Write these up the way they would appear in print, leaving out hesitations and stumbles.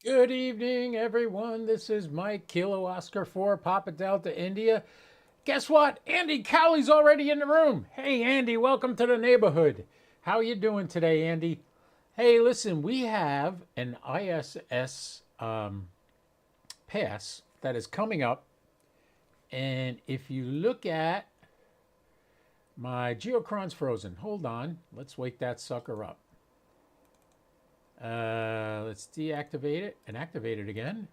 Good evening, everyone. This is Mike, Kilo Oscar 4, Papa Delta, India. Guess what? Andy Cowley's already in the room. Hey, Andy, welcome to the neighborhood. How you doing today, Andy? Hey, listen, we have an ISS pass that is coming up. And if you look at my geochron's frozen. Hold on. Let's wake that sucker up. Let's deactivate it and activate it again.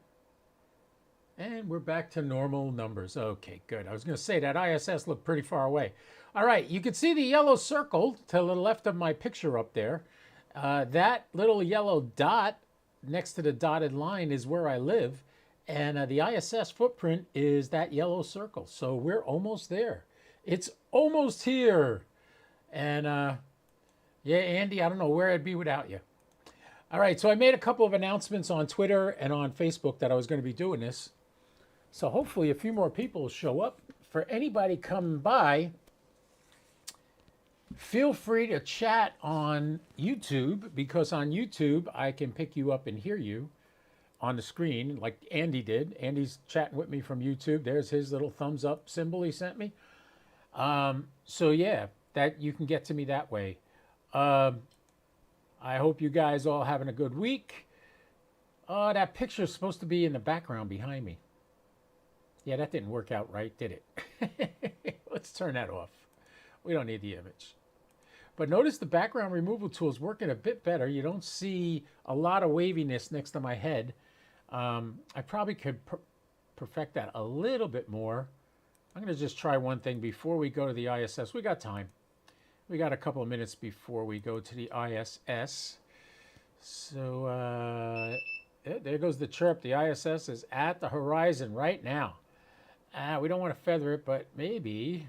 And we're back to normal numbers. Okay, good. I was going to say that ISS looked pretty far away. All right, you can see the yellow circle to the left of my picture up there. That little yellow dot next to the dotted line is where I live. And the ISS footprint is that yellow circle. So we're almost there. It's almost here. And yeah, Andy, I don't know where I'd be without you. All right, so I made a couple of announcements on Twitter and on Facebook that I was going to be doing this. So hopefully a few more people will show up. For anybody coming by, feel free to chat on YouTube, because on YouTube I can pick you up and hear you on the screen like Andy did. Andy's chatting with me from YouTube. There's his little thumbs up symbol he sent me. So yeah, that you can get to me that way. I hope you guys all having a good week. Oh, that picture's supposed to be in the background behind me. Yeah, that didn't work out right, did it? Let's turn that off. We don't need the image. But notice the background removal tool is working a bit better. You don't see a lot of waviness next to my head. I probably could perfect that a little bit more. I'm going to just try one thing before we go to the ISS. We got time. We got a couple of minutes before we go to the ISS. So there goes the chirp. The ISS is at the horizon right now. We don't want to feather it, but maybe.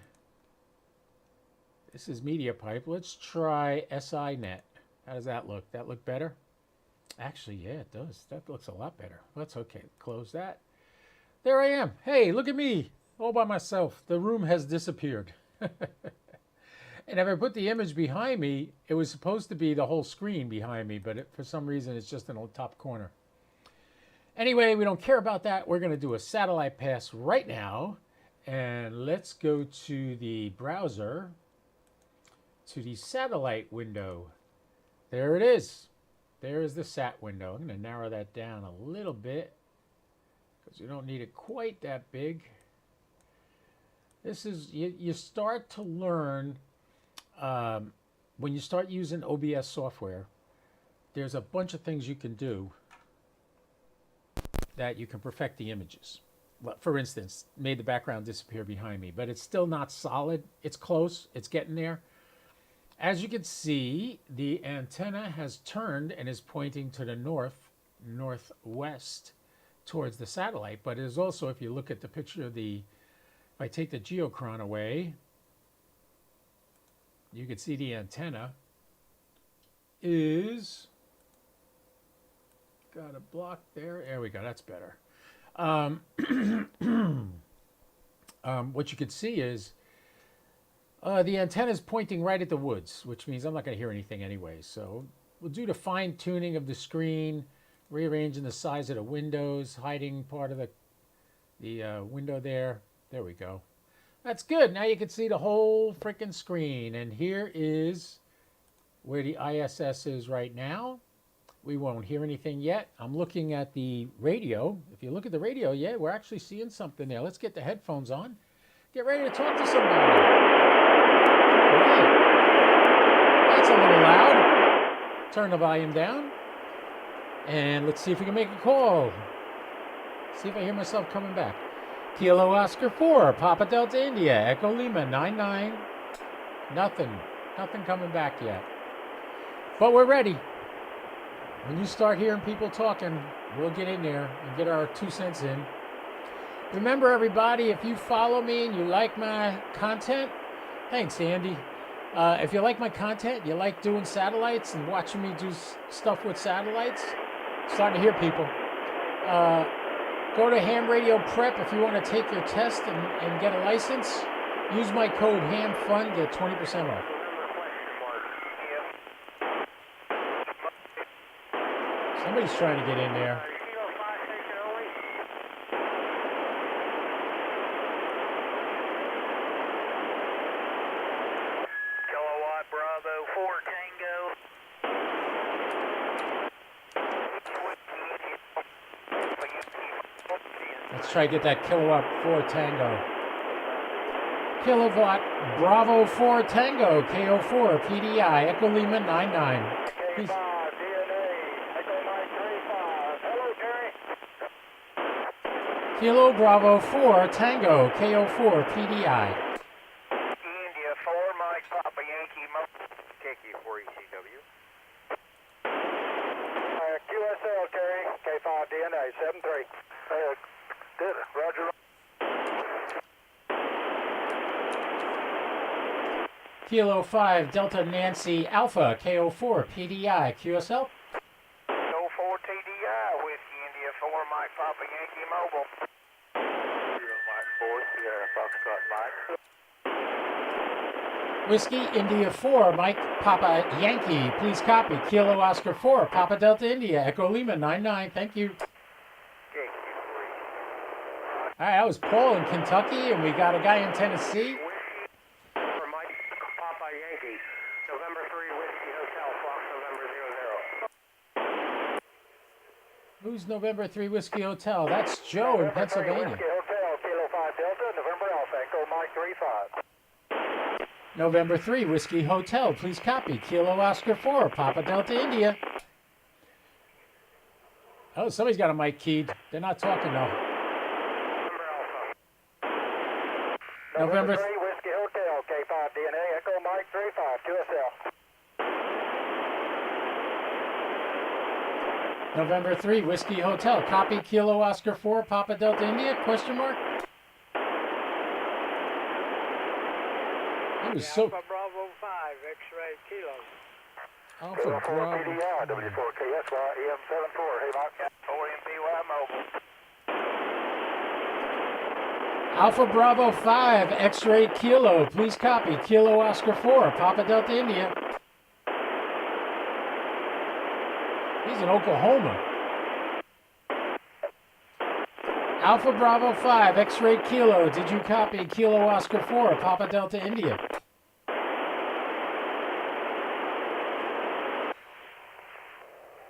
This is media pipe. Let's try SINet. How does that look? That look better? Actually, yeah, it does. That looks a lot better. That's okay. Close that. There I am. Hey, look at me. All by myself. The room has disappeared. And if I put the image behind me, it was supposed to be the whole screen behind me, but for some reason it's just in the top corner. Anyway, we don't care about that. We're going to do a satellite pass right now. And let's go to the browser, to the satellite window. There it is. There is the sat window. I'm going to narrow that down a little bit because you don't need it quite that big. This is, you start to learn. When you start using OBS software, there's a bunch of things you can do that you can perfect the images. For instance, made the background disappear behind me, but it's still not solid. It's close. It's getting there. As you can see, the antenna has turned and is pointing to the northwest towards the satellite. But it is also, if you look at the picture of if I take the geochron away, you can see the antenna is got a block there. There we go. That's better. What you can see is the antenna is pointing right at the woods, which means I'm not going to hear anything anyway. So we'll do the fine tuning of the screen, rearranging the size of the windows, hiding part of the window there. There we go. That's good. Now you can see the whole freaking screen. And here is where the ISS is right now. We won't hear anything yet. I'm looking at the radio. If you look at the radio, yeah, we're actually seeing something there. Let's get the headphones on. Get ready to talk to somebody. Right. That's a little loud. Turn the volume down. And let's see if we can make a call. See if I hear myself coming back. Kilo Oscar 4, Papa Delta India, Echo Lima 99. Nothing coming back yet. But we're ready. When you start hearing people talking, we'll get in there and get our 2 cents in. Remember, everybody, if you follow me and you like my content, thanks, Andy. If you like my content, you like doing satellites and watching me do stuff with satellites, starting to hear people. Go to Ham Radio Prep if you want to take your test and get a license. Use my code HAMFUN, get 20% off. Somebody's trying to get in there. Let's try to get that kilowatt 4 Tango. Kilowatt Bravo 4 Tango, KO4 PDI, Echo Lima 99. Please. Kilo Bravo 4 Tango, KO4 PDI. India 4, Mike Papa Yankee, KQ4 ECW. QSL, Terry, K5 DNA 73. Roger. Kilo 5 Delta Nancy Alpha, KO4 PDI, QSL. KO4 TDI, Whiskey India 4, Mike Papa Yankee Mobile. Mike 4, Sierra Foxtrot Mike. Whiskey India 4, Mike Papa Yankee, please copy. Kilo Oscar 4, Papa Delta India, Echo Lima 99, thank you. All right, that was Paul in Kentucky, and we got a guy in Tennessee. For Mike Papa Yankee, November 3, Whiskey Hotel, Fox November 00. Who's November 3 Whiskey Hotel? That's Joe in Pennsylvania. Whiskey Hotel, Kilo 5 Delta, November Alpha, Echo Mike 35. November 3 Whiskey Hotel, please copy. Kilo Oscar 4, Papa Delta India. Oh, somebody's got a mic keyed. They're not talking though. November 3 Whiskey Hotel, K5 DNA, Echo Mike 35, QSL. November 3 Whiskey Hotel, copy. Kilo Oscar 4, Papa Delta India, question mark? It was so... Alpha Bravo 5, X-ray Kilo. Alpha Bravo. PDI, W4KSY, EM74, hey Mike, 4MPY Mobile. Alpha Bravo 5, X-ray Kilo, please copy. Kilo Oscar 4, Papa Delta India. He's in Oklahoma. Alpha Bravo 5, X-ray Kilo, did you copy? Kilo Oscar 4, Papa Delta India.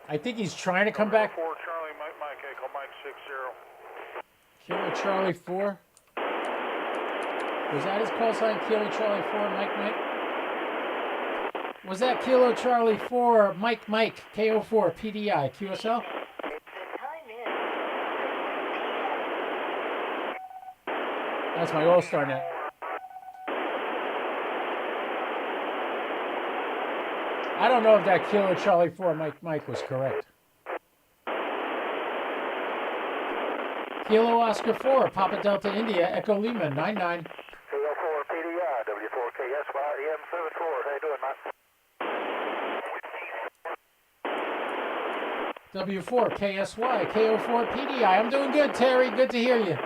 I think he's trying to come back. 4 Charlie, Mike, Echo Mike 60. Kilo Charlie 4. Was that his call sign? Kilo Charlie 4, Mike? Was that Kilo Charlie 4, Mike, KO4, PDI, QSL? That's my all-star net. I don't know if that Kilo Charlie 4, Mike was correct. Kilo Oscar 4, Papa Delta India, Echo Lima 99. KO4 PDI, W4KSY, EM74, how you doing, Mike? W4 KSY, KO4 PDI. I'm doing good, Terry. Good to hear you.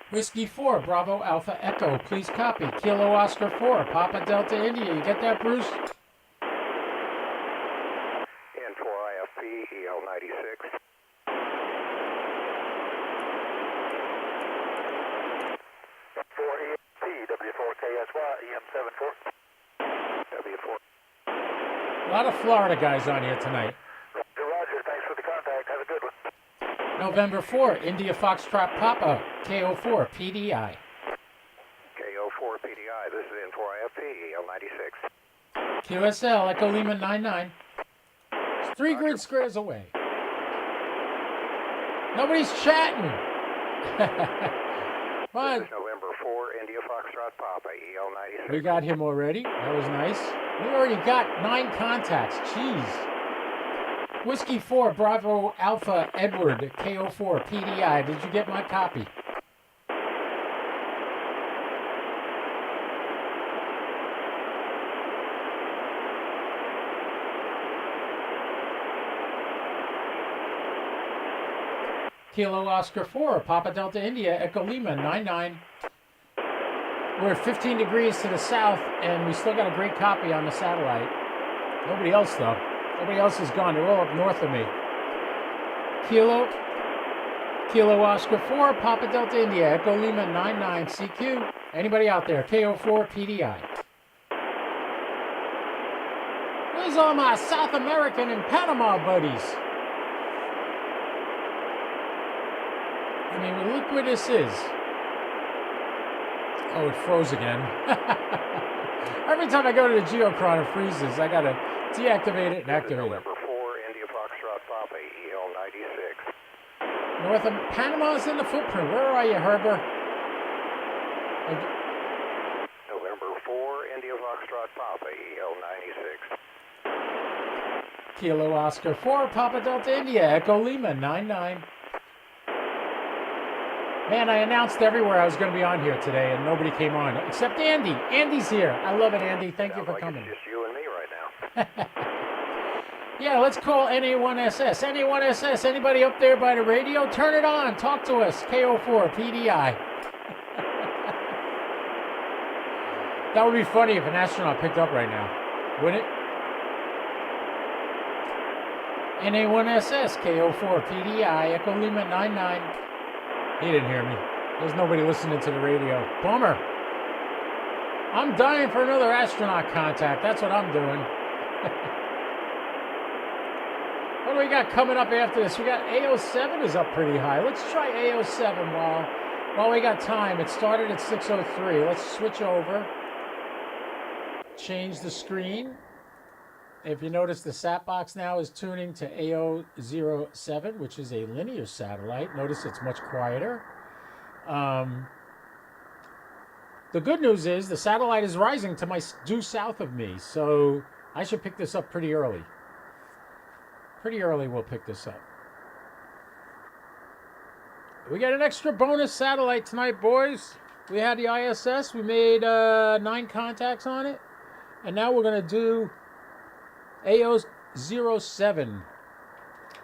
Whiskey 4, Bravo Alpha Echo. Whiskey 4, Bravo Alpha Echo. Please copy. Kilo Oscar 4, Papa Delta India. You get that, Bruce? N4IFP, EL96. W4KSY, EM74. W4. A lot of Florida guys on here tonight. Roger, thanks for the contact. Have a good one. November 4, India Foxtrot Papa, KO4 PDI. KO4 PDI, this is N4IFP, EL96. QSL, Echo Lima 99. It's 3 grid squares away. Nobody's chatting. Fine. This is November 4, India Foxtrot Papa, EL96. We got him already. That was nice. We already got 9 contacts. Jeez. Whiskey 4, Bravo Alpha Edward, KO4 PDI. Did you get my copy? Kilo Oscar 4, Papa Delta India, Echo Lima 99. We're at 15 degrees to the south, and we still got a great copy on the satellite. Nobody else, though. Nobody else is gone. They're all up north of me. Kilo Oscar 4, Papa Delta India, Echo Lima 99 CQ. Anybody out there? KO4 PDI. Where's all my South American and Panama buddies? I mean, look where this is. Oh, it froze again. Every time I go to the geochron, it freezes. I gotta deactivate it and activate it. November 4, India Foxtrot Papa, EL-96. North of Panama's in the footprint. Where are you, Herber? November 4, India Foxtrot Papa, EL-96. Kilo Oscar 4, Papa Delta India, Echo Lima 99. Man, I announced everywhere I was going to be on here today, and nobody came on, except Andy. Andy's here. I love it, Andy. Thank you for coming. It's just you and me right now. Yeah, let's call NA1SS. NA1SS, anybody up there by the radio? Turn it on. Talk to us. KO4, PDI. That would be funny if an astronaut picked up right now, wouldn't it? NA1SS, KO4, PDI, Echo Lima 99. He didn't hear me. There's nobody listening to the radio. Bummer. I'm dying for another astronaut contact. That's what I'm doing. What do we got coming up after this? We got AO-07 is up pretty high. Let's try AO-07 while we got time. It started at 6:03. Let's switch over. Change the screen. If you notice, the sat box now is tuning to AO-07, which is a linear satellite. Notice it's much quieter. The good news is the satellite is rising to due south of me, so I should pick this up pretty early. Pretty early we'll pick this up. We got an extra bonus satellite tonight, boys. We had the ISS. We made 9 contacts on it. And now we're going to do AO-07,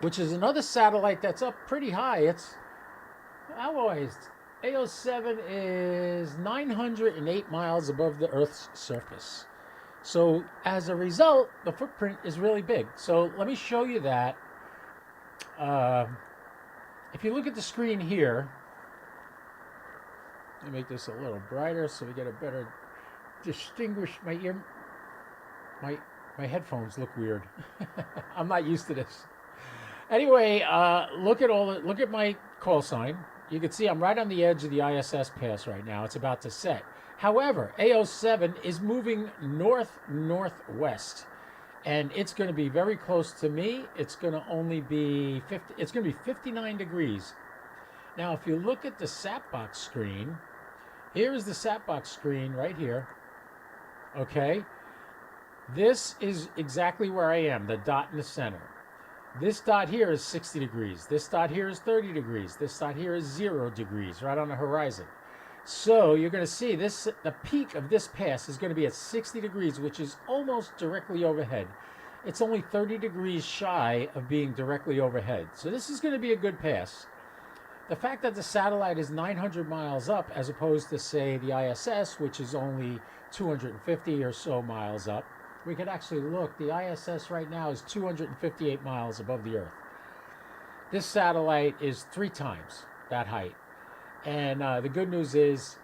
which is another satellite that's up pretty high. AO-07 is 908 miles above the Earth's surface. So as a result, the footprint is really big. So let me show you that. If you look at the screen here, let me make this a little brighter so we get a better distinguish. My headphones look weird. I'm not used to this. Anyway, look at my call sign. You can see I'm right on the edge of the ISS pass right now. It's about to set. However, AO-07 is moving north-northwest, and it's going to be very close to me. It's going to only be 59 degrees. Now, if you look at the sat box screen, here is the sat box screen right here. Okay, this is exactly where I am, the dot in the center. This dot here is 60 degrees. This dot here is 30 degrees. This dot here is 0 degrees, right on the horizon. So you're going to see this, the peak of this pass is going to be at 60 degrees, which is almost directly overhead. It's only 30 degrees shy of being directly overhead. So this is going to be a good pass. The fact that the satellite is 900 miles up, as opposed to, say, the ISS, which is only 250 or so miles up, we could actually look. The ISS right now is 258 miles above the Earth. This satellite is 3 times that height. And the good news is,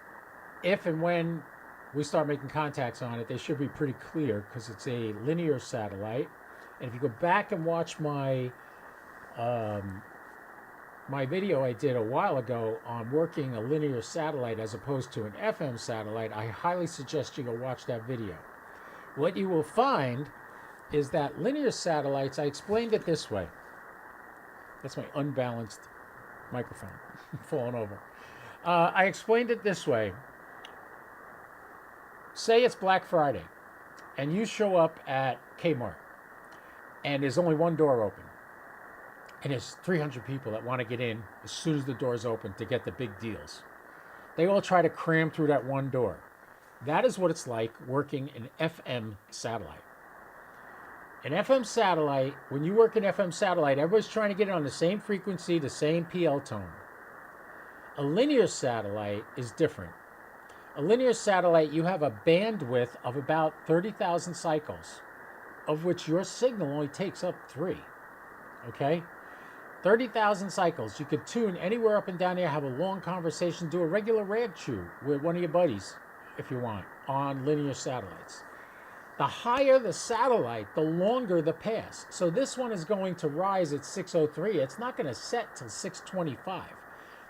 if and when we start making contacts on it, they should be pretty clear because it's a linear satellite. And if you go back and watch my my video I did a while ago on working a linear satellite as opposed to an FM satellite, I highly suggest you go watch that video. What you will find is that linear satellites, I explained it this way. That's my unbalanced microphone falling over. I explained it this way. Say it's Black Friday, and you show up at Kmart, and there's only one door open, and there's 300 people that want to get in as soon as the door's open to get the big deals. They all try to cram through that one door. That is what it's like working an FM satellite. An FM satellite, when you work an FM satellite, everybody's trying to get it on the same frequency, the same PL tone. A linear satellite is different. A linear satellite, you have a bandwidth of about 30,000 cycles, of which your signal only takes up 3. Okay? 30,000 cycles. You could tune anywhere up and down here, have a long conversation, do a regular rad chew with one of your buddies, if you want, on linear satellites. The higher the satellite, the longer the pass. So this one is going to rise at 6:03. It's not going to set till 6:25.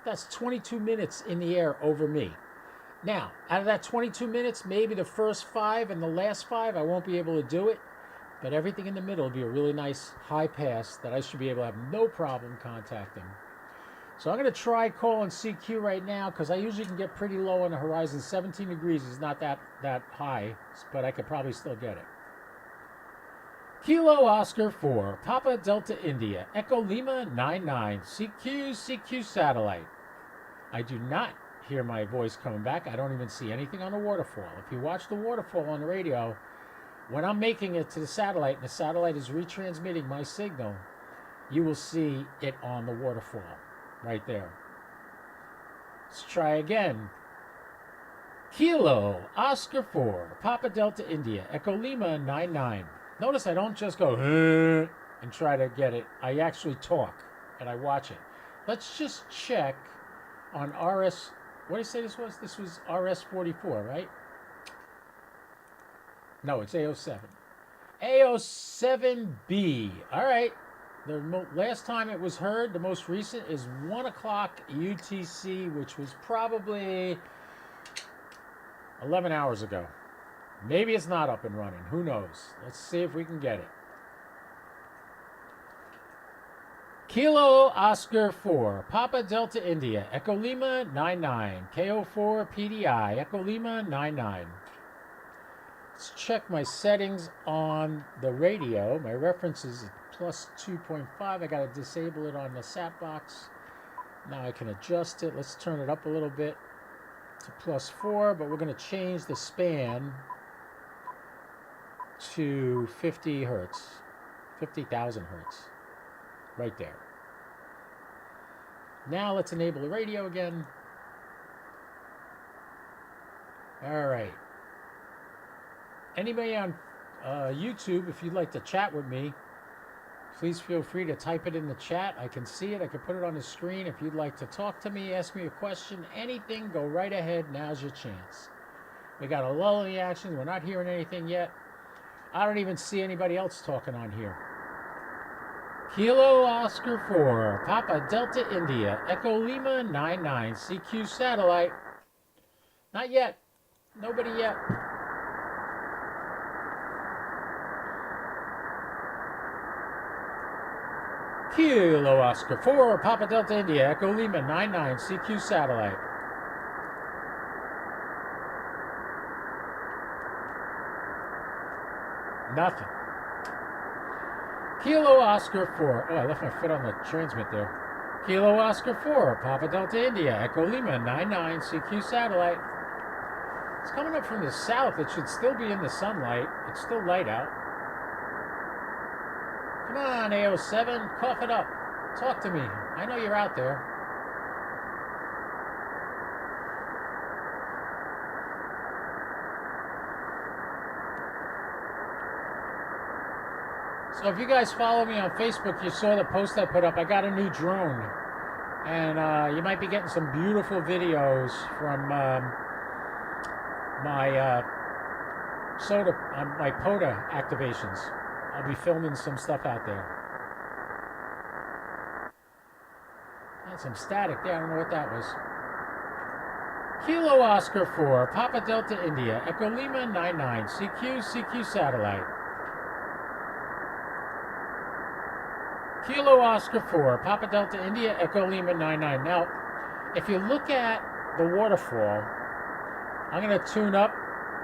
That's 22 minutes in the air over me. Now, out of that 22 minutes, maybe the first 5 and the last 5, I won't be able to do it. But everything in the middle will be a really nice high pass that I should be able to have no problem contacting. So I'm going to try calling CQ right now because I usually can get pretty low on the horizon. 17 degrees is not that high, but I could probably still get it. Kilo Oscar 4, Papa Delta India, Echo Lima 99, CQ satellite. I do not hear my voice coming back. I don't even see anything on the waterfall. If you watch the waterfall on the radio, when I'm making it to the satellite and the satellite is retransmitting my signal, you will see it on the waterfall right there. Let's try again. Kilo Oscar 4, Papa Delta India, Echo Lima 99. Notice I don't just go and try to get it. I actually talk and I watch it. Let's just check on RS. What did I say this was? This was RS-44, right? No, it's AO-07. AO-07B. All right. The last time it was heard, the most recent, is 1 o'clock UTC, which was probably 11 hours ago. Maybe it's not up and running. Who knows? Let's see if we can get it. Kilo Oscar 4, Papa Delta India, Echo Lima 99, KO4 PDI, Echo Lima 99. Let's check my settings on the radio. My reference is plus 2.5. I got to disable it on the sat box. Now I can adjust it. Let's turn it up a little bit to plus 4, but we're going to change the span to 50 hertz, 50,000 hertz, right there. Now let's enable the radio again. All right. Anybody on YouTube, if you'd like to chat with me, please feel free to type it in the chat. I can see it. I can put it on the screen. If you'd like to talk to me, ask me a question, anything, go right ahead. Now's your chance. We got a lull in the action. We're not hearing anything yet. I don't even see anybody else talking on here. Kilo Oscar 4, Papa Delta India, Echo Lima 99, CQ satellite. Not yet. Nobody yet. Kilo Oscar 4, Papa Delta India, Echo Lima 99, CQ satellite. Nothing. Kilo Oscar 4. Oh, I left my foot on the transmit there. Kilo Oscar 4, Papa Delta India, Echo Lima 99, CQ satellite. It's coming up from the south. It should still be in the sunlight. It's still light out. Come on, AO-07, cough it up. Talk to me. I know you're out there. So if you guys follow me on Facebook, you saw the post I put up. I got a new drone. And you might be getting some beautiful videos from my POTA activations. I'll be filming some stuff out there. Had some static there. I don't know what that was. Kilo Oscar 4, Papa Delta India, Echo Lima 99, CQ satellite. Kilo Oscar 4, Papa Delta India, Echo Lima 99. Now, if you look at the waterfall, I'm going to tune up.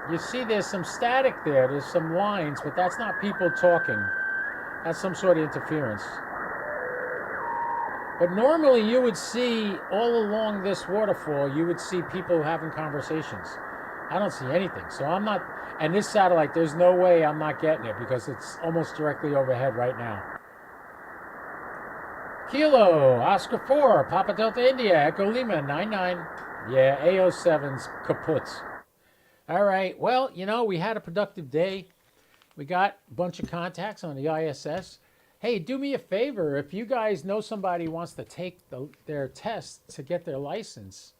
You see there's some static there. There's some lines, but that's not people talking. That's some sort of interference. But normally you would see all along this waterfall, you would see people having conversations. I don't see anything. So I'm not, and this satellite, there's no way I'm not getting it because it's almost directly overhead right now. Kilo, Oscar 4, Papa Delta India, Echo Lima 99. Yeah, AO-7's kaputs. All right, well, you know, we had a productive day. We got a bunch of contacts on the ISS. Hey, do me a favor. If you guys know somebody who wants to take their test to get their license,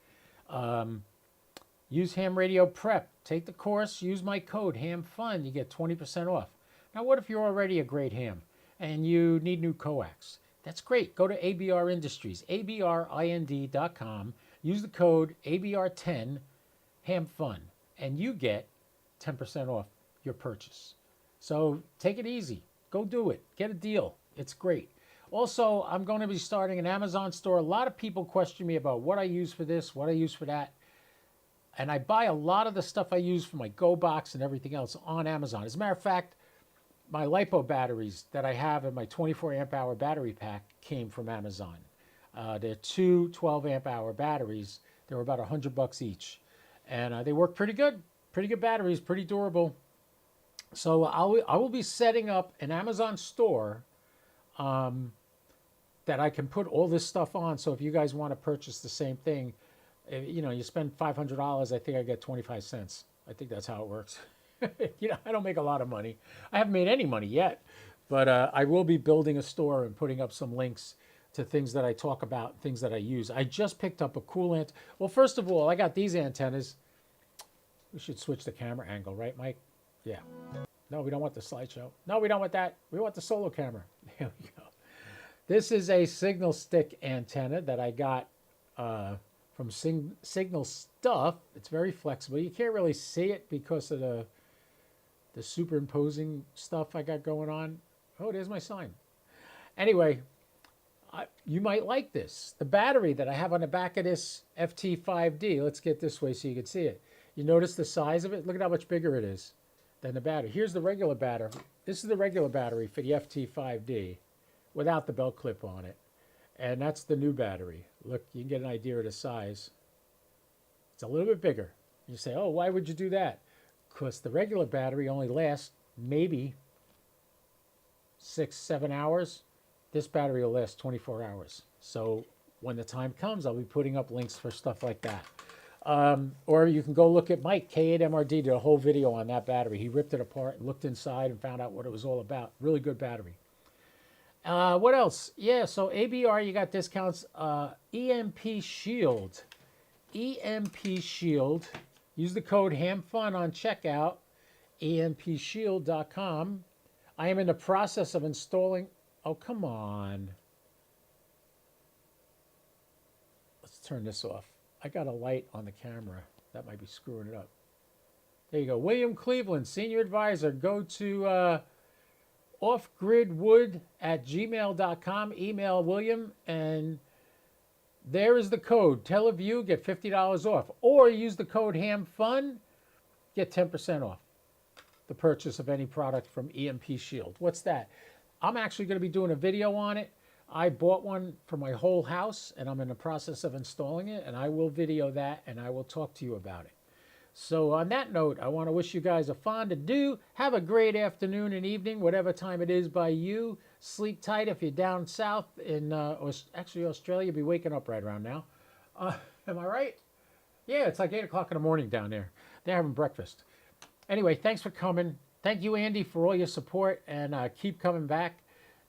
use Ham Radio Prep. Take the course, use my code HAMFUN. You get 20% off. Now, what if you're already a great ham and you need new coax? That's great. Go to ABR Industries, abrind.com. Use the code ABR10 HAMFUN, and you get 10% off your purchase. So take it easy. Go do it. Get a deal. It's great. Also, I'm going to be starting an Amazon store. A lot of people question me about what I use for this, what I use for that. And I buy a lot of the stuff I use for my Go Box and everything else on Amazon. As a matter of fact, my LiPo batteries that I have in my 24 amp hour battery pack came from Amazon. They're two 12 amp hour batteries. They were about $100 each. And they work pretty good. Pretty good batteries, pretty durable. So I will be setting up an Amazon store that I can put all this stuff on. So if you guys want to purchase the same thing, you know, you spend $500, I think I get 25 cents. I think that's how it works. You know, I don't make a lot of money. I haven't made any money yet, but I will be building a store and putting up some links to things that I talk about, things that I use. I just picked up a cool well, first of all, I got these antennas. We should switch the camera angle, right, Mike? Yeah. No, we don't want the slideshow. No, we don't want that. We want the solo camera. There we go. This is a signal stick antenna that I got from Signal Stuff. It's very flexible. You can't really see it because of the superimposing stuff I got going on. Oh, there's my sign. Anyway, you might like this. The battery that I have on the back of this FT5D, let's get this way so you can see it. You notice the size of it? Look at how much bigger it is than the battery. Here's the regular battery. This is the regular battery for the FT5D without the belt clip on it. And that's the new battery. Look, you can get an idea of the size. It's a little bit bigger. You say, oh, why would you do that? Because the regular battery only lasts maybe 6-7 hours. This battery will last 24 hours. So when the time comes, I'll be putting up links for stuff like that. Or you can go look at Mike, K8MRD, did a whole video on that battery. He ripped it apart and looked inside and found out what it was all about. Really good battery. What else? Yeah, so ABR, you got discounts. EMP Shield. EMP Shield. Use the code HAMFUN on checkout, empshield.com. I am in the process of installing... Oh, come on. Let's turn this off. I got a light on the camera. That might be screwing it up. There you go. William Cleveland, Senior Advisor. Go to offgridwood@gmail.com. Email William, and there is the code. Tell a view, get $50 off. Or use the code HAMFUN, get 10% off the purchase of any product from EMP Shield. What's that? I'm actually going to be doing a video on it. I bought one for my whole house, and I'm in the process of installing it, and I will video that, and I will talk to you about it. So on that note, I want to wish you guys a fond adieu. Have a great afternoon and evening, whatever time it is by you. Sleep tight if you're down south in actually Australia. You'll be waking up right around now. Am I right? Yeah, it's like 8 o'clock in the morning down there. They're having breakfast. Anyway, thanks for coming. Thank you, Andy, for all your support, and keep coming back.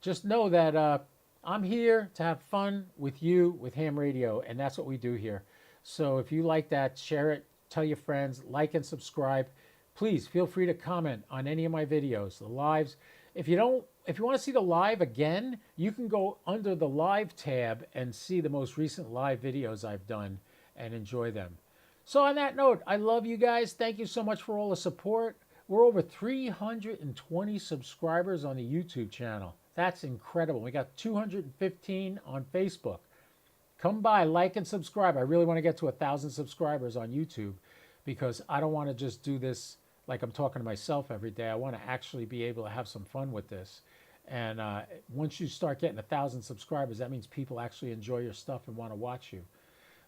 Just know that I'm here to have fun with you with Ham Radio, and that's what we do here. So if you like that, share it, tell your friends, like and subscribe. Please feel free to comment on any of my videos, the lives. If you want to see the live again, you can go under the live tab and see the most recent live videos I've done and enjoy them. So on that note, I love you guys. Thank you so much for all the support. We're over 320 subscribers on the YouTube channel. That's incredible. We got 215 on Facebook. Come by, like and subscribe. I really want to get to 1,000 subscribers on YouTube because I don't want to just do this like I'm talking to myself every day. I want to actually be able to have some fun with this. And once you start getting 1,000 subscribers, that means people actually enjoy your stuff and want to watch you.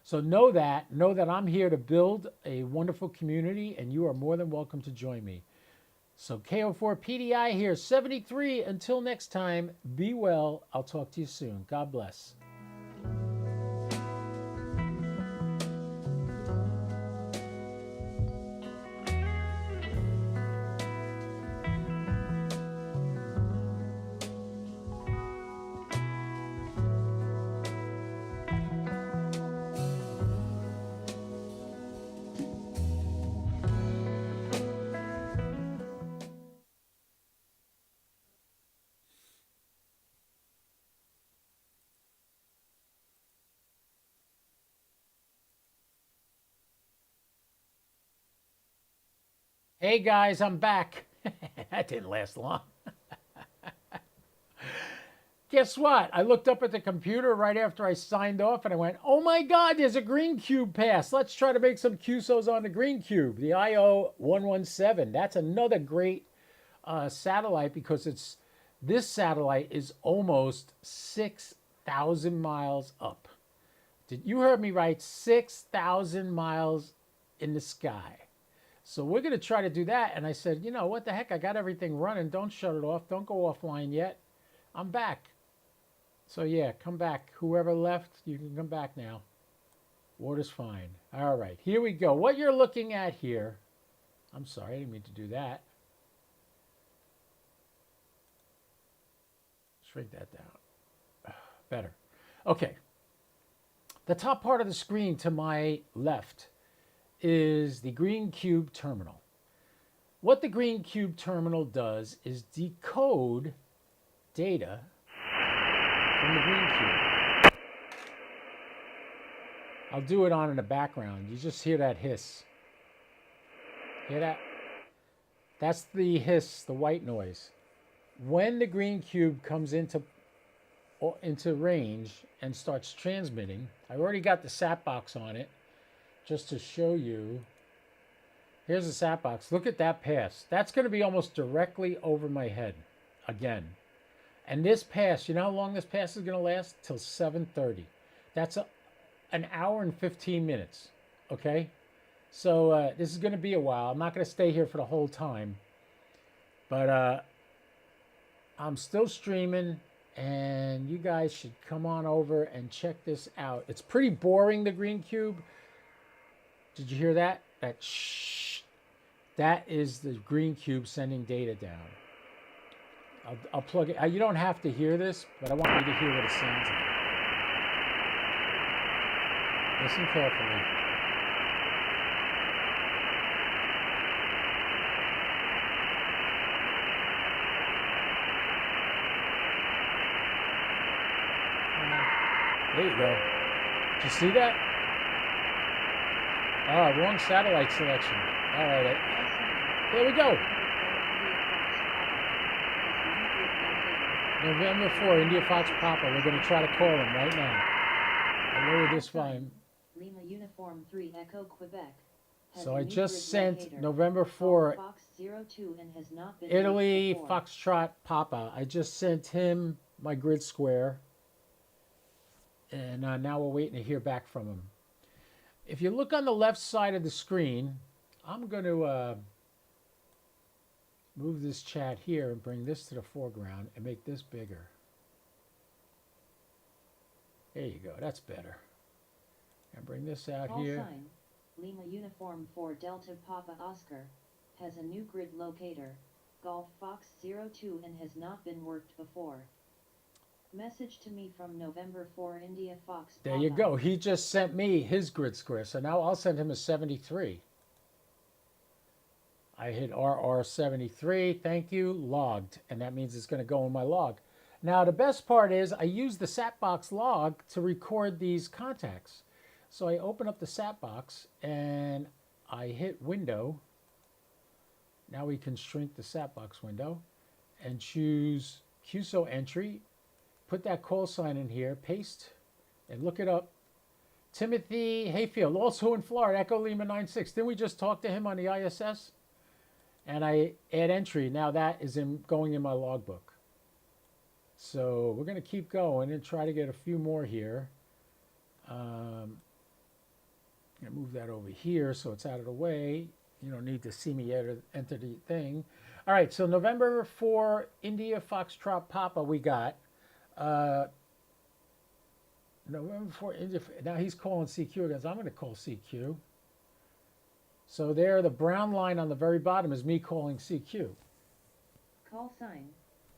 So know that I'm here to build a wonderful community, and you are more than welcome to join me. So KO4PDI here, 73. Until next time, be well. I'll talk to you soon. God bless. Hey guys, I'm back. That didn't last long. Guess what? I looked up at the computer right after I signed off and I went, oh my God, there's a green cube pass. Let's try to make some QSOs on the green cube, the IO-117. That's another great satellite because this satellite is almost 6,000 miles up. You heard me right, 6,000 miles in the sky. So we're going to try to do that. And I said, you know, what the heck? I got everything running. Don't shut it off. Don't go offline yet. I'm back. So yeah, come back. Whoever left, you can come back now. Water's fine. All right, here we go. What you're looking at here, I'm sorry, I didn't mean to do that. Shrink that down. Better. Okay. The top part of the screen to my left is the Green Cube terminal. What the Green Cube terminal does is decode data from the Green Cube. I'll do it on in the background. You just hear that hiss. Hear that? That's the hiss, the white noise. When the Green Cube comes into range and starts transmitting, I already got the sat box on it just to show you. Here's the sat box. Look at that pass. That's going to be almost directly over my head again. And this pass, you know how long this pass is going to last? Till 7:30. That's an hour and 15 minutes. Okay? So this is going to be a while. I'm not going to stay here for the whole time. But I'm still streaming, and you guys should come on over and check this out. It's pretty boring, the Green Cube. Did you hear that? That shh. That is the Green Cube sending data down. I'll plug it. You don't have to hear this, but I want you to hear what it sounds like. Listen carefully. There you go. Did you see that? Oh, wrong satellite selection. All right. There we go. November 4, India Fox Papa. We're going to try to call him right now. I lowered this volume. Lima Uniform 3 Echo Quebec. So I just sent November 4, Fox 02 and has not been Italy reached before. Foxtrot Papa. I just sent him my grid square. And now we're waiting to hear back from him. If you look on the left side of the screen, I'm going to move this chat here and bring this to the foreground and make this bigger. There you go. That's better. And bring this out Call here. sign, Lima Uniform 4 Delta Papa Oscar, has a new grid locator, Golf Fox 02 and has not been worked before. Message to me from November 4 India Fox There Papa. you go. He just sent me his grid square. So now I'll send him a 73. I hit RR73. Thank you. Logged. And that means it's going to go in my log. Now, the best part is I use the SatBox log to record these contacts. So I open up the SatBox and I hit window. Now we can shrink the SatBox window and choose QSO entry. Put that call sign in here, paste, and look it up. Timothy Hayfield, also in Florida, Echo Lima 96. Didn't we just talk to him on the ISS? And I add entry. Now that is going in my logbook. So we're going to keep going and try to get a few more here. I'm going to move that over here so it's out of the way. You don't need to see me enter the thing. All right, so November 4, India Foxtrot Papa we got. November 4, India. Now he's calling CQ again. So I'm going to call CQ. So there, the brown line on the very bottom is me calling CQ. Call sign,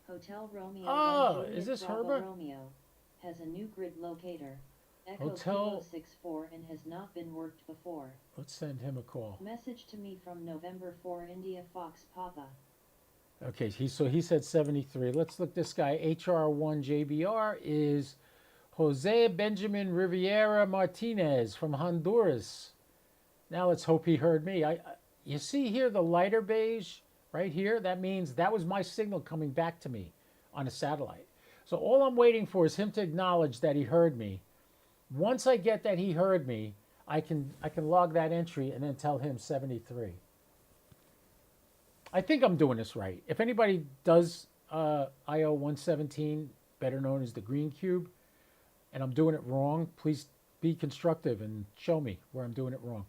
Hotel Romeo. Oh, 1 is this Bravo Herbert? Romeo has a new grid locator, Echo Hotel- Kilo 64 and has not been worked before. Let's send him a call. Message to me from November 4 India Fox Papa. Okay, so he said 73. Let's look this guy. HR1JBR is Jose Benjamin Riviera Martinez from Honduras. Now let's hope he heard me. You see here the lighter beige right here? That means that was my signal coming back to me on a satellite. So all I'm waiting for is him to acknowledge that he heard me. Once I get that he heard me, I can log that entry and then tell him 73. I think I'm doing this right. If anybody does IO-117, better known as the green cube, and I'm doing it wrong, please be constructive and show me where I'm doing it wrong.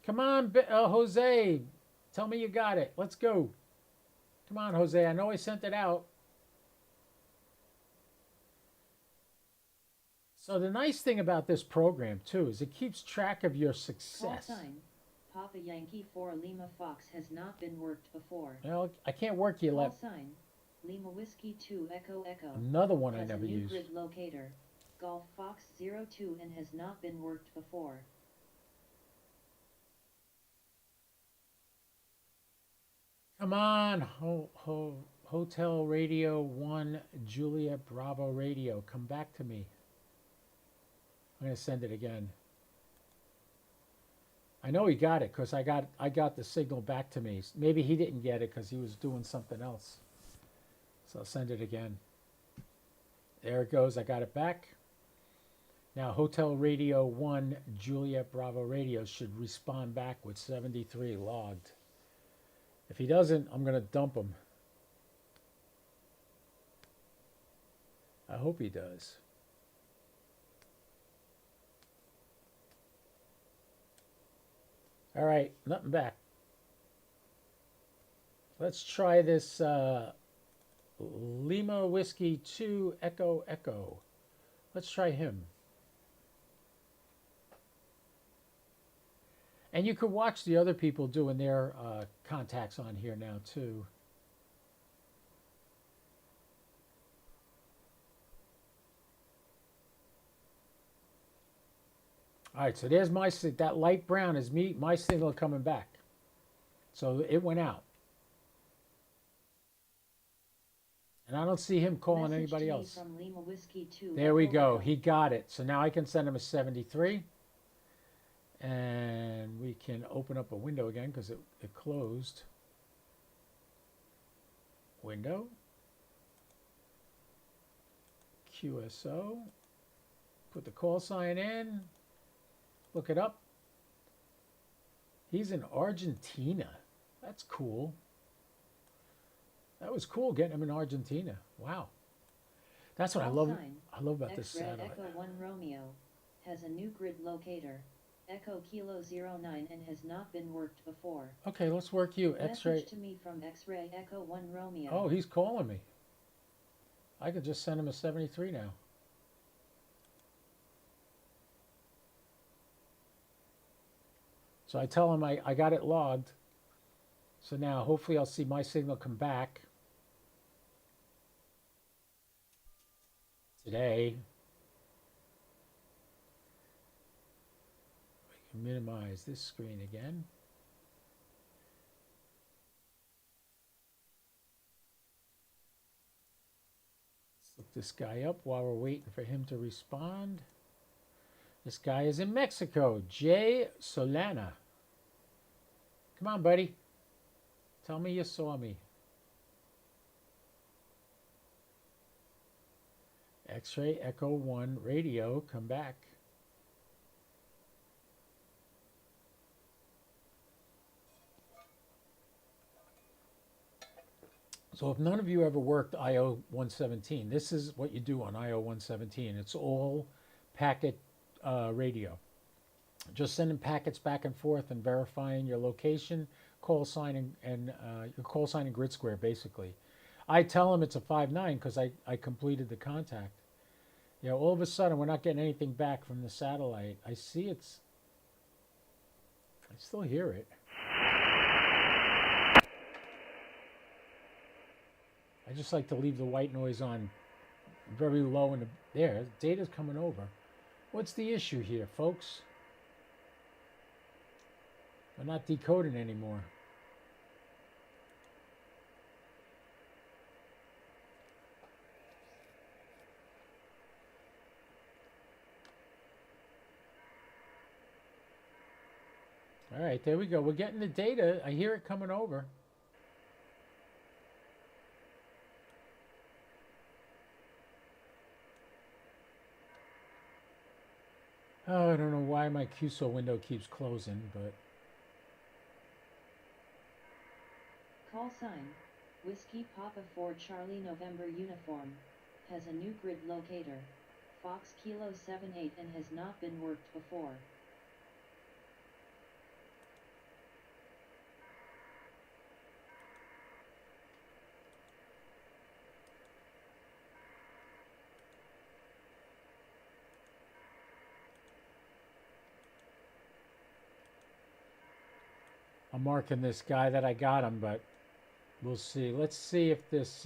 Come on, Jose. Tell me you got it. Let's go. Come on, Jose. I know I sent it out. So the nice thing about this program, too, is it keeps track of your success. Call sign, Papa Yankee 4 Lima Fox has not been worked before. Well, I can't work you. Call sign, Lima Whiskey 2 Echo Echo. Another one I has never a new used. grid locator, Golf Fox 02 and has not been worked before. Come on, Hotel Radio 1 Juliet Bravo Radio. Come back to me. I'm going to send it again. I know he got it because I got the signal back to me. Maybe he didn't get it because he was doing something else. So I'll send it again. There it goes. I got it back. Now Hotel Radio 1 Juliet Bravo Radio should respond back with 73 logged. If he doesn't, I'm going to dump him. I hope he does. All right, nothing back. Let's try this Lima Whiskey 2 Echo Echo. Let's try him. And you could watch the other people doing their contacts on here now too. All right, so there's that light brown is my signal coming back. So it went out. And I don't see him calling anybody else. From Lima Whiskey 2 There we Echo go. Echo. He got it. So now I can send him a 73. And we can open up a window again because it closed. Window. QSO. Put the call sign in. Look it up. He's in Argentina. That's cool. That was cool getting him in Argentina. Wow. That's what I love. I love about this X-ray satellite. Echo 1 Romeo has a new grid locator, Echo Kilo 09, and has not been worked before. Okay, let's work you. X-ray. Message to me from X-ray Echo 1 Romeo. Oh, he's calling me. I could just send him a 73 now. So I tell him I got it logged. So now hopefully I'll see my signal come back today. We can minimize this screen again. Let's look this guy up while we're waiting for him to respond. This guy is in Mexico, Jay Solana. Come on, buddy. Tell me you saw me. X-ray Echo 1 radio, come back. So if none of you ever worked IO-117, this is what you do on IO-117. It's all packet radio. Just sending packets back and forth and verifying your location, call sign, and your call sign and grid square, basically. I tell them it's a 5.9 because I completed the contact. You know, all of a sudden, we're not getting anything back from the satellite. I see I still hear it. I just like to leave the white noise on very low. There, data's coming over. What's the issue here, folks? We're not decoding anymore. All right, there we go. We're getting the data. I hear it coming over. Oh, I don't know why my QSO window keeps closing, but Call sign, Whiskey Papa 4 Charlie November uniform, has a new grid locator, Fox Kilo 78 and has not been worked before. I'm marking this guy that I got him, but we'll see. Let's see if this,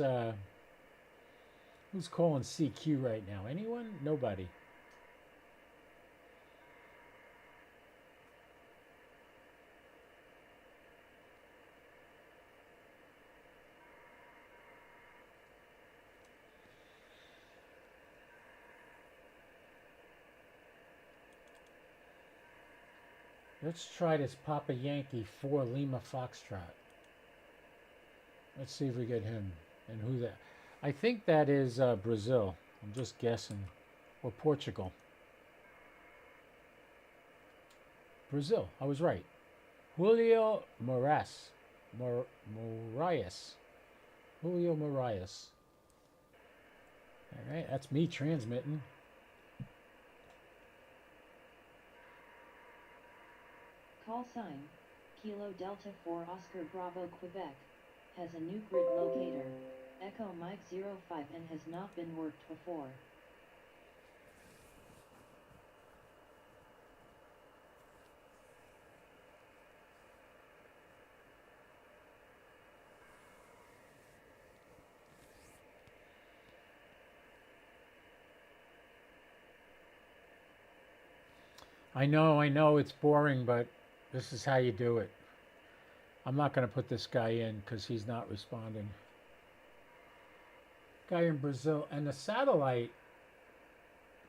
who's calling CQ right now? Anyone? Nobody. Let's try this Papa Yankee 4 Lima Foxtrot. Let's see if we get him and who that. I think that is Brazil. I'm just guessing. Or Portugal. Brazil. I was right. Julio Moraes. Moraes. Julio Moraes. All right, that's me transmitting. Call sign, Kilo Delta 4 Oscar Bravo Quebec, has a new grid locator, Echo Mike 05 and has not been worked before. I know, it's boring, but this is how you do it. I'm not going to put this guy in because he's not responding. Guy in Brazil. And the satellite,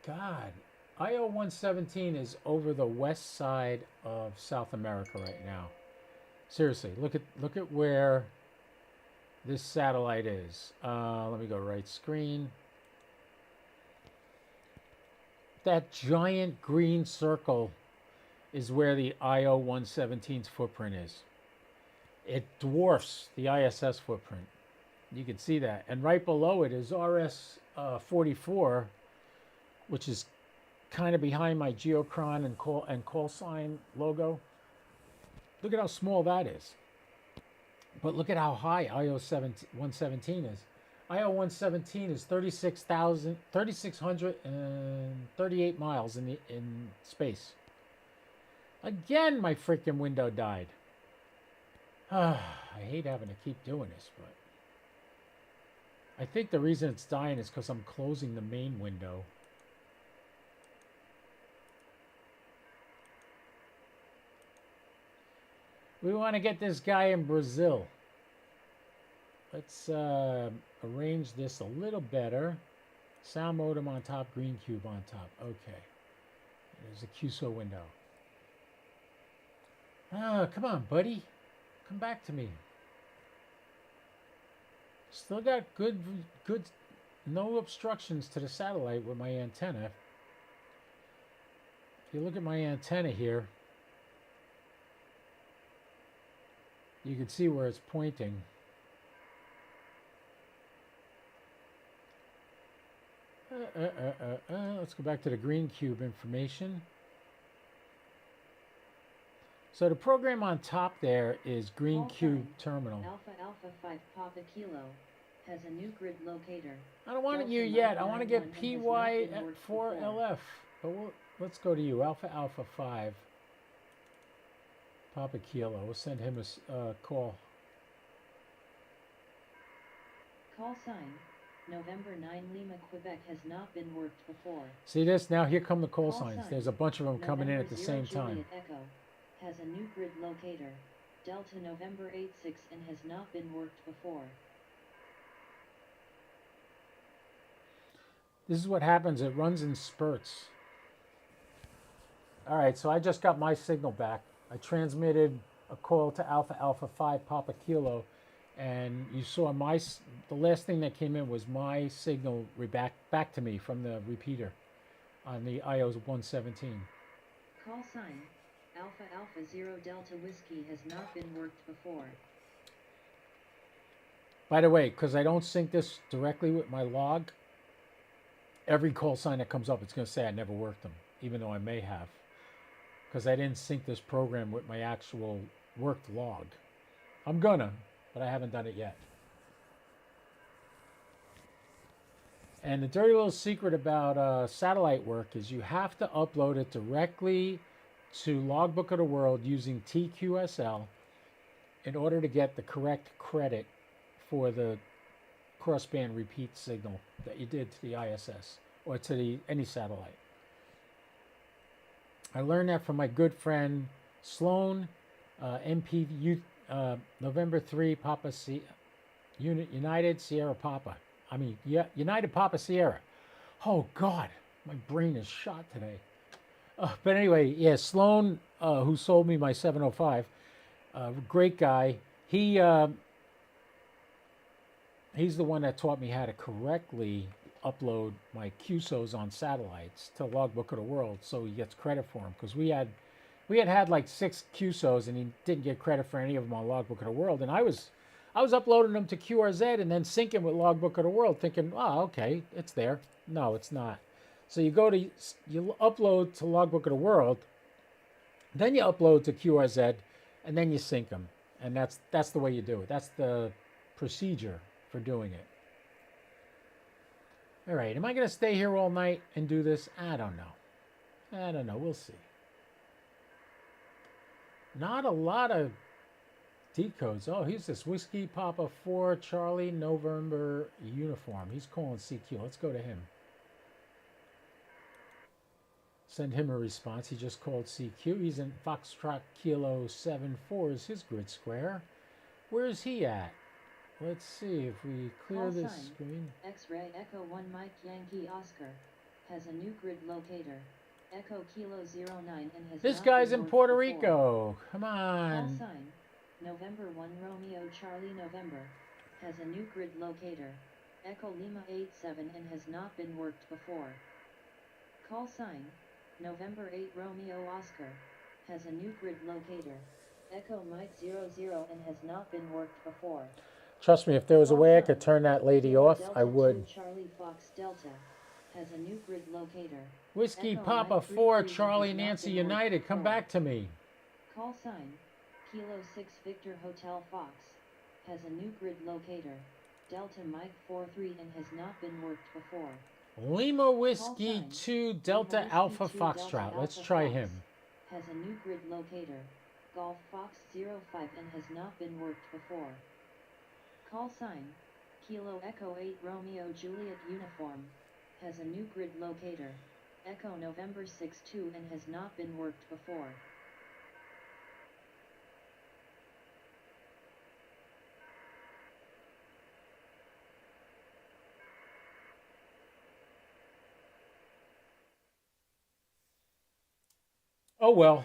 God, IO-117 is over the west side of South America right now. Seriously, look at where this satellite is. Let me go right screen. That giant green circle is where the IO-117's footprint is. It dwarfs the ISS footprint. You can see that. And right below it is RS-44, which is kind of behind my geochron and call sign logo. Look at how small that is. But look at how high IO-117 is. IO-117 is 3,638 miles in space. Again, my freaking window died. I hate having to keep doing this, but I think the reason it's dying is because I'm closing the main window. We want to get this guy in Brazil. Let's arrange this a little better. Sound modem on top, green cube on top. Okay. There's a QSO window. Come on, buddy. Come back to me. Still got good, no obstructions to the satellite with my antenna. If you look at my antenna here, you can see where it's pointing. Let's go back to the green cube information. So the program on top there is green Call cube sign, terminal. Alpha 5 Papa Kilo, has a new grid locator. I don't want Delta you yet. I 991 want to get and has not been worked before. PY4LF. But let's go to you. Alpha 5 Papa Kilo. We'll send him a call. Call sign, November 9 Lima Quebec has not been worked before. See this? Now here come the call Call signs. sign, There's a bunch of them coming in November at the 0 same time. Juliet Echo, has a new grid locator, Delta November 86 and has not been worked before. This is what happens. It runs in spurts. All right, so I just got my signal back. I transmitted a call to Alpha Alpha 5 Papa Kilo, and you saw the last thing that came in was my signal back to me from the repeater on the IO-117. Call sign, Alpha Alpha 0 Delta Whiskey has not been worked before. By the way, because I don't sync this directly with my log, every call sign that comes up, it's going to say I never worked them, even though I may have, because I didn't sync this program with my actual worked log. I'm gonna, but I haven't done it yet. And the dirty little secret about satellite work is you have to upload it directly to Logbook of the World using TQSL in order to get the correct credit for the crossband repeat signal that you did to the ISS or to any satellite. I learned that from my good friend Sloan, MP November 3 Papa United Sierra Papa. United Papa Sierra. Oh God, my brain is shot today. But anyway, yeah, Sloan, who sold me my 705, great guy. He's the one that taught me how to correctly upload my QSOs on satellites to Logbook of the World, so he gets credit for them. Because we had like 6 QSOs, and he didn't get credit for any of them on Logbook of the World. And I was uploading them to QRZ and then syncing with Logbook of the World, thinking, oh, okay, it's there. No, it's not. So you upload to Logbook of the World, then you upload to QRZ, and then you sync them. And that's the way you do it. That's the procedure for doing it. All right, am I going to stay here all night and do this? I don't know. We'll see. Not a lot of decodes. Oh, here's this Whiskey Papa 4 Charlie November uniform. He's calling CQ. Let's go to him. Send him a response. He just called CQ. He's in Foxtrot Kilo 74 is his grid square. Where is he at? Let's see if we clear Call this sign, screen. X-Ray Echo 1 Mike Yankee Oscar has a new grid locator. Echo Kilo 09 and has This not guy's been in worked Puerto before. Rico. Come Call on. sign, November 1 Romeo Charlie November has a new grid locator. Echo Lima 87 and has not been worked before. Call sign, November 8 Romeo Oscar has a new grid locator. Echo Mike 00 and has not been worked before. Trust me, if there was a Call way I sign, could turn that lady Sierra off, Delta I would. 2 Charlie Fox Delta has a new grid locator. Whiskey Echo Papa Mike 4 33 Charlie has not Nancy been worked United. Come before. back to me. Call sign, Kilo 6 Victor Hotel Fox has a new grid locator. Delta Mike 43 and has not been worked before. Lima Whiskey sign, 2 Delta Lima Alpha Whiskey 2 Foxtrot. Delta Let's Alpha try Fox him. has a new grid locator. Golf Fox 05 and has not been worked before. Call sign, Kilo Echo 8 Romeo Juliet Uniform has a new grid locator. Echo November 62 and has not been worked before. Oh well.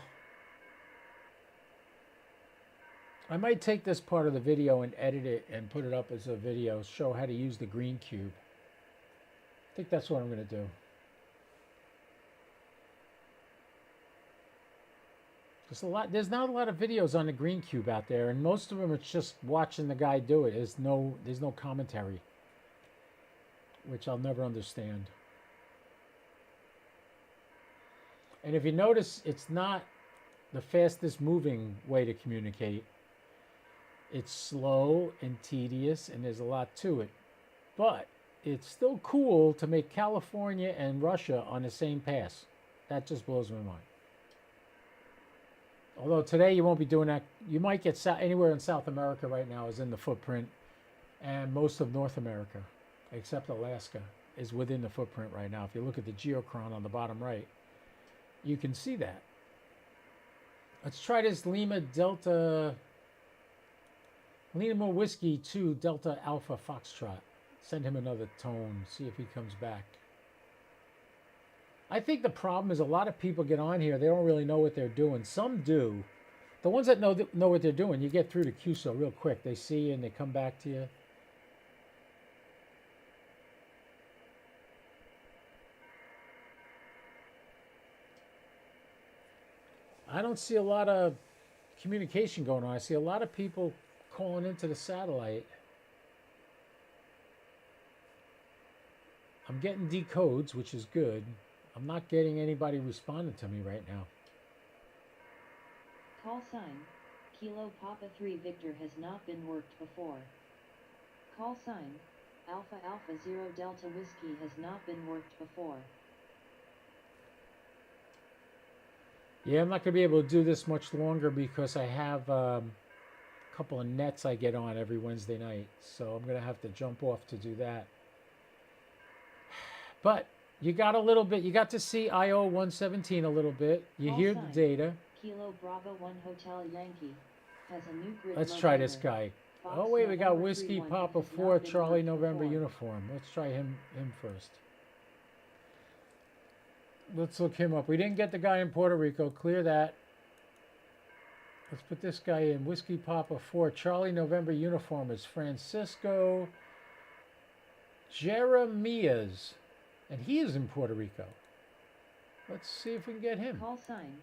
I might take this part of the video and edit it and put it up as a video, show how to use the green cube. I think that's what I'm going to do. There's not a lot of videos on the green cube out there, and most of them it's just watching the guy do it. There's no commentary, which I'll never understand. And if you notice, it's not the fastest moving way to communicate. It's slow and tedious, and there's a lot to it. But it's still cool to make California and Russia on the same pass. That just blows my mind. Although today you won't be doing that. You might get anywhere in South America right now is in the footprint, and most of North America, except Alaska, is within the footprint right now. If you look at the geochron on the bottom right, you can see that. Let's try this Lima Whiskey 2 Delta Alpha Foxtrot. Send him another tone, see if he comes back. I think the problem is a lot of people get on here, they don't really know what they're doing. Some do, The ones that know what they're doing, you get through to QSO real quick. They see you and they come back to you. I don't see a lot of communication going on. I see a lot of people calling into the satellite. I'm getting decodes, which is good. I'm not getting anybody responding to me right now. Call sign, Kilo Papa 3 Victor has not been worked before. Call sign, Alpha Alpha 0 Delta Whiskey has not been worked before. Yeah, I'm not going to be able to do this much longer because I have a couple of nets I get on every Wednesday night. So I'm going to have to jump off to do that. But you got a little bit. You got to see IO-117 a little bit. You Call hear sign, the data. Kilo Bravo 1 Hotel Yankee has a new grid Let's locator. try this guy. Fox Oh, wait, we got November Whiskey 31 Papa has 4 not been Charlie worked November before. uniform. Let's try him first. Let's look him up. We didn't get the guy in Puerto Rico. Clear that. Let's put this guy in. Whiskey Papa 4 Charlie November uniform is Francisco Jeremias. And he is in Puerto Rico. Let's see if we can get him. Call sign,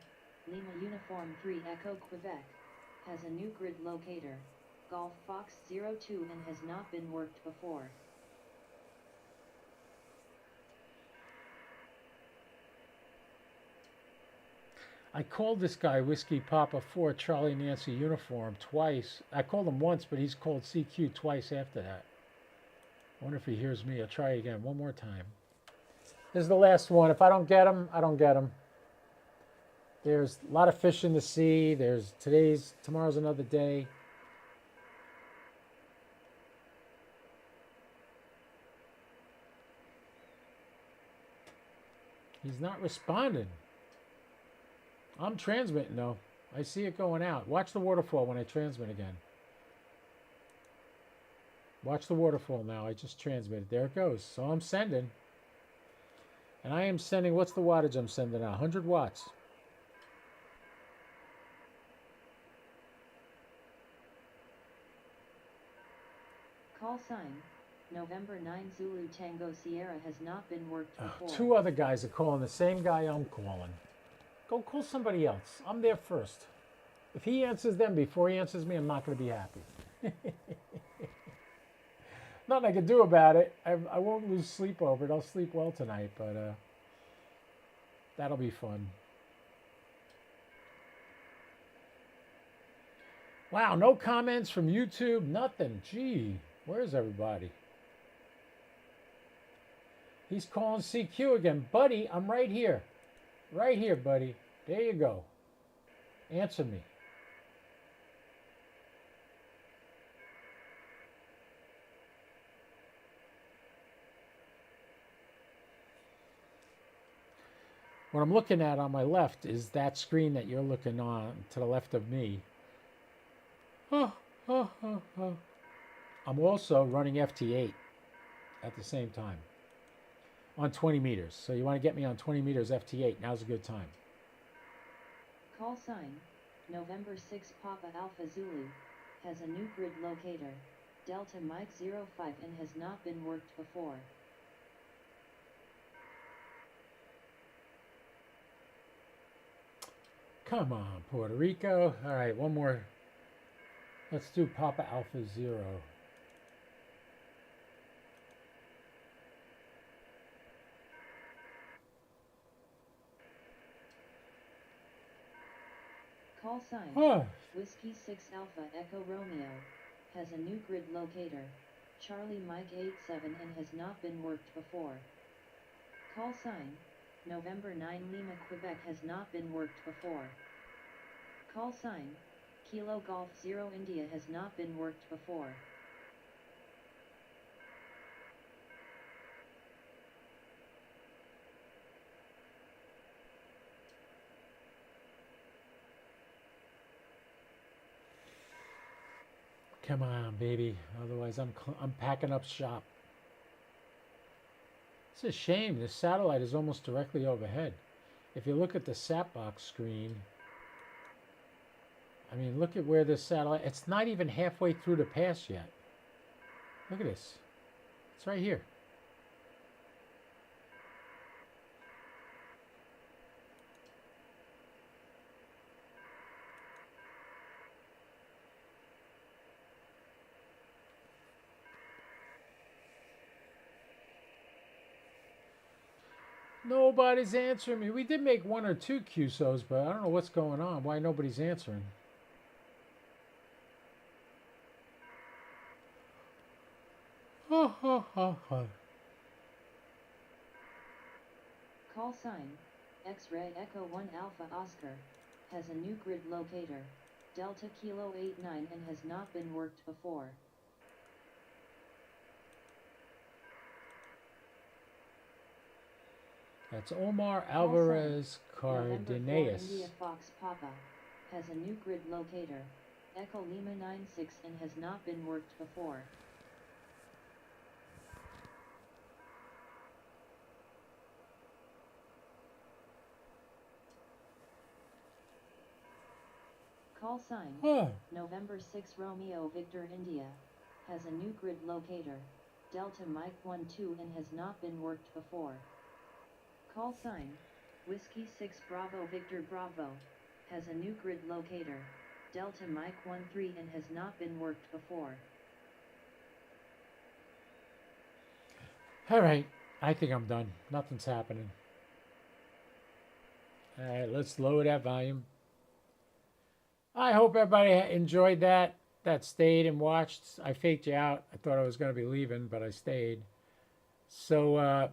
Lima Uniform 3 Echo Quebec has a new grid locator, Golf Fox 02 and has not been worked before. I called this guy Whiskey Papa 4 Charlie Nancy uniform twice. I called him once, but he's called CQ twice after that. I wonder if he hears me. I'll try again one more time. This is the last one. If I don't get him, I don't get him. There's a lot of fish in the sea. Tomorrow's another day. He's not responding. I'm transmitting though. I see it going out. Watch the waterfall when I transmit again. Watch the waterfall now. I just transmitted. There it goes. So I'm sending. And I am sending, what's the wattage I'm sending out? 100 watts. Call sign, November 9 Zulu Tango Sierra has not been worked before. Two other guys are calling the same guy I'm calling. Go call somebody else. I'm there first. If he answers them before he answers me, I'm not going to be happy. Nothing I can do about it. I won't lose sleep over it. I'll sleep well tonight, but that'll be fun. Wow, no comments from YouTube, nothing. Gee, where's everybody? He's calling CQ again. Buddy, I'm right here. Right here, buddy. There you go. Answer me. What I'm looking at on my left is that screen that you're looking on to the left of me. I'm also running FT8 at the same time on 20 meters. So you want to get me on 20 meters FT8. Now's a good time. Call sign, November 6 Papa Alpha Zulu has a new grid locator, Delta Mike 05 and has not been worked before. Come on, Puerto Rico. All right, one more. Let's do Papa Alpha 0. Call sign, Oh, Whiskey 6 Alpha Echo Romeo has a new grid locator, Charlie Mike 87 and has not been worked before. Call sign, November 9 Lima Quebec has not been worked before. Call sign, Kilo Golf 0 India has not been worked before. come on, baby. Otherwise, I'm packing up shop. It's a shame. This satellite is almost directly overhead. If you look at the sat box screen, I mean, look at where this satellite, it's not even halfway through the pass yet. Look at this. It's right here. Nobody's answering me. We did make 1 or 2 QSOs, but I don't know what's going on. Why nobody's answering. Call sign, X-ray Echo 1 Alpha Oscar, has a new grid locator, Delta Kilo 89 and has not been worked before. That's Omar Call Alvarez sign, November 4 Cardenas. India Fox Papa, has a new grid locator, Echo Lima 96 and has not been worked before. Call sign, November 6 Romeo Victor India, has a new grid locator, Delta Mike 12 and has not been worked before. Call sign, Whiskey 6 Bravo Victor Bravo, has a new grid locator, Delta Mike 13 and has not been worked before. All right, I think I'm done. Nothing's happening. All right, let's lower that volume. I hope everybody enjoyed that stayed and watched. I faked you out. I thought I was going to be leaving, but I stayed. So,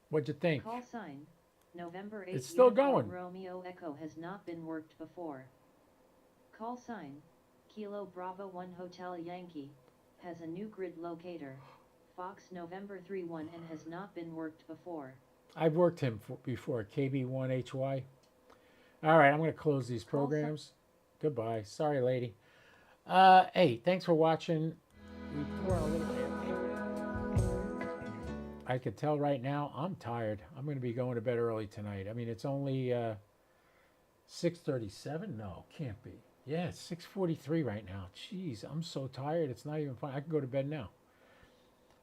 what'd you think? Call sign, November 8 It's still Uniform going. Romeo Echo has not been worked before. Call sign, Kilo Bravo 1 Hotel Yankee, has a new grid locator, Fox November 31 and has not been worked before. I've worked him before, KB1HY. All right, I'm going to close these Call programs. Goodbye. Sorry, lady. Hey, thanks for watching. We pour a little I could tell right now I'm tired. I'm going to be going to bed early tonight. I mean, it's only 6:37. No, can't be. Yeah, it's 6:43 right now. Jeez, I'm so tired. It's not even fun. I can go to bed now.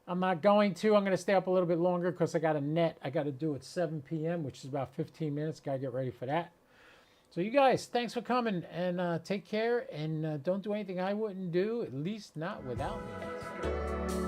I'm not going to. I'm going to stay up a little bit longer because I got a net I got to do at 7 p.m., which is about 15 minutes. Got to get ready for that. So you guys, thanks for coming, and take care, and don't do anything I wouldn't do, at least not without me.